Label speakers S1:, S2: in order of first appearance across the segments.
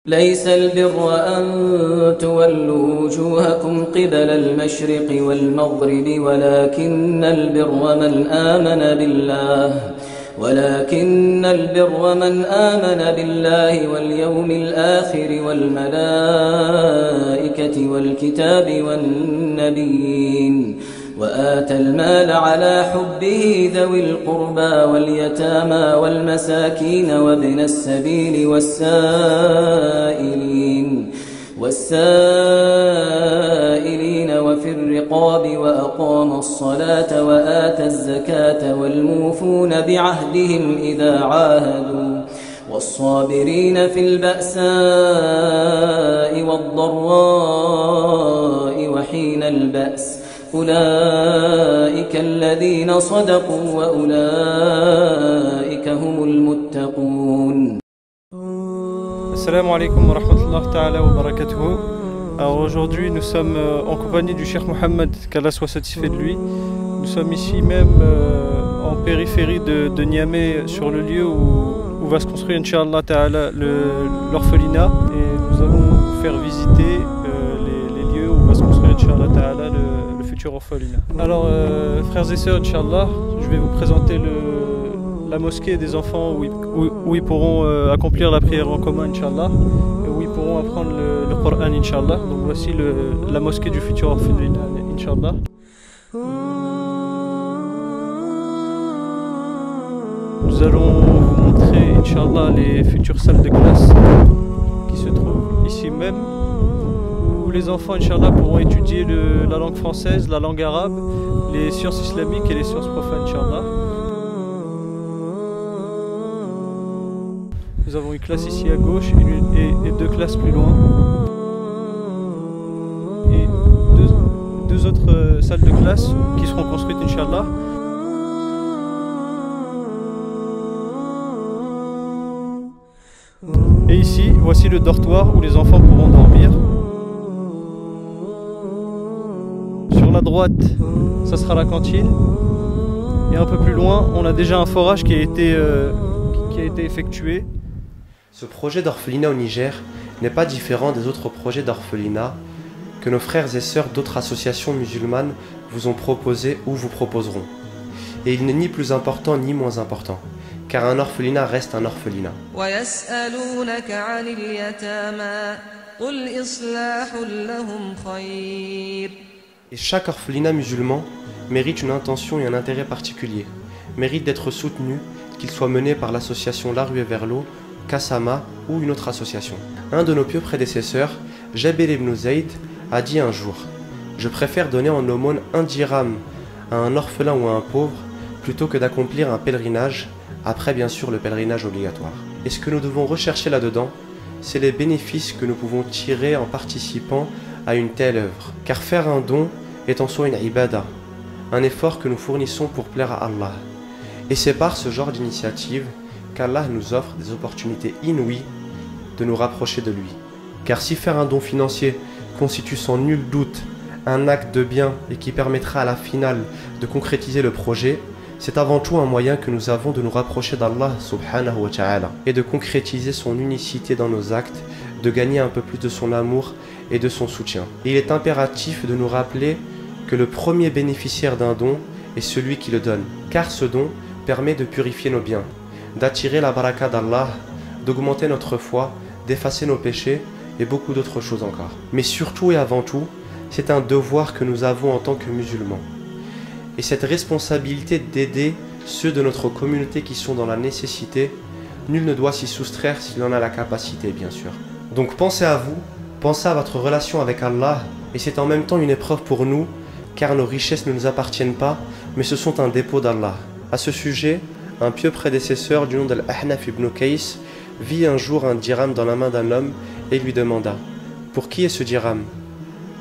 S1: ليس البر أن تولوا وجوهكم قبل المشرق والمغرب ولكن البر من آمن بالله واليوم الآخر والملائكة والكتاب والنبيين وآتى المال على حبه ذوي القربى واليتامى والمساكين وابن السبيل والسائلين وفي الرقاب وأقام الصلاة وآتى الزكاة والموفون بعهدهم إذا عاهدوا والصابرين في البأساء والضراء وحين البأس أولئك الذين صدقوا وأولئك هم المتقون.
S2: Assalamu alaikum wa rahmatullahi ta'ala wa barakatuhu. Alors aujourd'hui nous sommes en compagnie du Cheikh Mohammed, qu'Allah soit satisfait de lui. Nous sommes ici même en périphérie de Niamey, sur le lieu où va se construire Inch'Allah ta'ala l'orphelinat, et nous allons vous faire visiter les lieux où va se construire Inch'Allah ta'ala le futur orphelinat. Alors frères et sœurs, Inch'Allah, je vais vous présenter la mosquée des enfants où ils pourront accomplir la prière en commun, Inch'Allah, et où ils pourront apprendre le Coran, Inch'Allah. Donc voici la mosquée du futur orphelinat, Inch'Allah. Nous allons vous montrer, Inch'Allah, les futures salles de classe qui se trouvent ici même, où les enfants, Inch'Allah, pourront étudier la langue française, la langue arabe, les sciences islamiques et les sciences profanes, Inch'Allah. Nous avons une classe ici à gauche et deux classes plus loin. Et deux autres salles de classe qui seront construites, Inch'Allah. Et ici, voici le dortoir où les enfants pourront dormir. Sur la droite, ça sera la cantine. Et un peu plus loin, on a déjà un forage qui a été effectué.
S3: Ce projet d'orphelinat au Niger n'est pas différent des autres projets d'orphelinat que nos frères et sœurs d'autres associations musulmanes vous ont proposé ou vous proposeront. Et il n'est ni plus important ni moins important, car un orphelinat reste un orphelinat. Et chaque orphelinat musulman mérite une intention et un intérêt particulier, mérite d'être soutenu, qu'il soit mené par l'association La Ruée vers l'eau, Kassama ou une autre association. Un de nos pieux prédécesseurs, Jabir ibn Zayd, a dit un jour: je préfère donner en aumône 1 dirham à un orphelin ou à un pauvre plutôt que d'accomplir un pèlerinage, après bien sûr le pèlerinage obligatoire. Et ce que nous devons rechercher là-dedans, c'est les bénéfices que nous pouvons tirer en participant à une telle œuvre. Car faire un don est en soi une ibada, un effort que nous fournissons pour plaire à Allah. Et c'est par ce genre d'initiative qu'Allah nous offre des opportunités inouïes de nous rapprocher de lui. Car si faire un don financier constitue sans nul doute un acte de bien et qui permettra à la finale de concrétiser le projet, c'est avant tout un moyen que nous avons de nous rapprocher d'Allah subhanahu wa ta'ala et de concrétiser son unicité dans nos actes, de gagner un peu plus de son amour et de son soutien. Et il est impératif de nous rappeler que le premier bénéficiaire d'un don est celui qui le donne, car ce don permet de purifier nos biens, d'attirer la baraka d'Allah, d'augmenter notre foi, d'effacer nos péchés et beaucoup d'autres choses encore. Mais surtout et avant tout, c'est un devoir que nous avons en tant que musulmans. Et cette responsabilité d'aider ceux de notre communauté qui sont dans la nécessité, nul ne doit s'y soustraire s'il en a la capacité, bien sûr. Donc pensez à vous, pensez à votre relation avec Allah, et c'est en même temps une épreuve pour nous, car nos richesses ne nous appartiennent pas, mais ce sont un dépôt d'Allah. À ce sujet, un pieux prédécesseur du nom d'Al-Ahnaf ibn Qays vit un jour un dirham dans la main d'un homme et lui demanda: pour qui est ce dirham?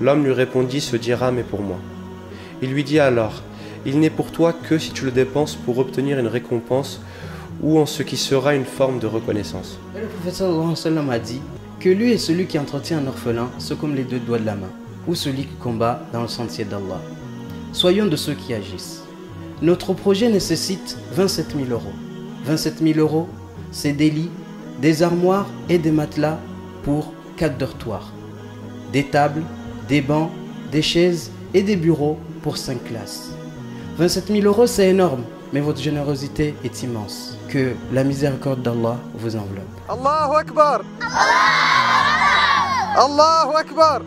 S3: L'homme lui répondit: ce dirham est pour moi. Il lui dit alors: il n'est pour toi que si tu le dépenses pour obtenir une récompense ou en ce qui sera une forme de reconnaissance.
S4: Le prophète sallallahu alayhi wa sallam a dit que lui est celui qui entretient un orphelin, c'est comme les deux doigts de la main, ou celui qui combat dans le sentier d'Allah. Soyons de ceux qui agissent. Notre projet nécessite 27 000 euros. 27 000 euros, c'est des lits, des armoires et des matelas pour 4 dortoirs, des tables, des bancs, des chaises et des bureaux pour 5 classes. 27 000 euros, c'est énorme, mais votre générosité est immense. Que la miséricorde d'Allah vous enveloppe.
S5: Allahu Akbar! Allahu Akbar!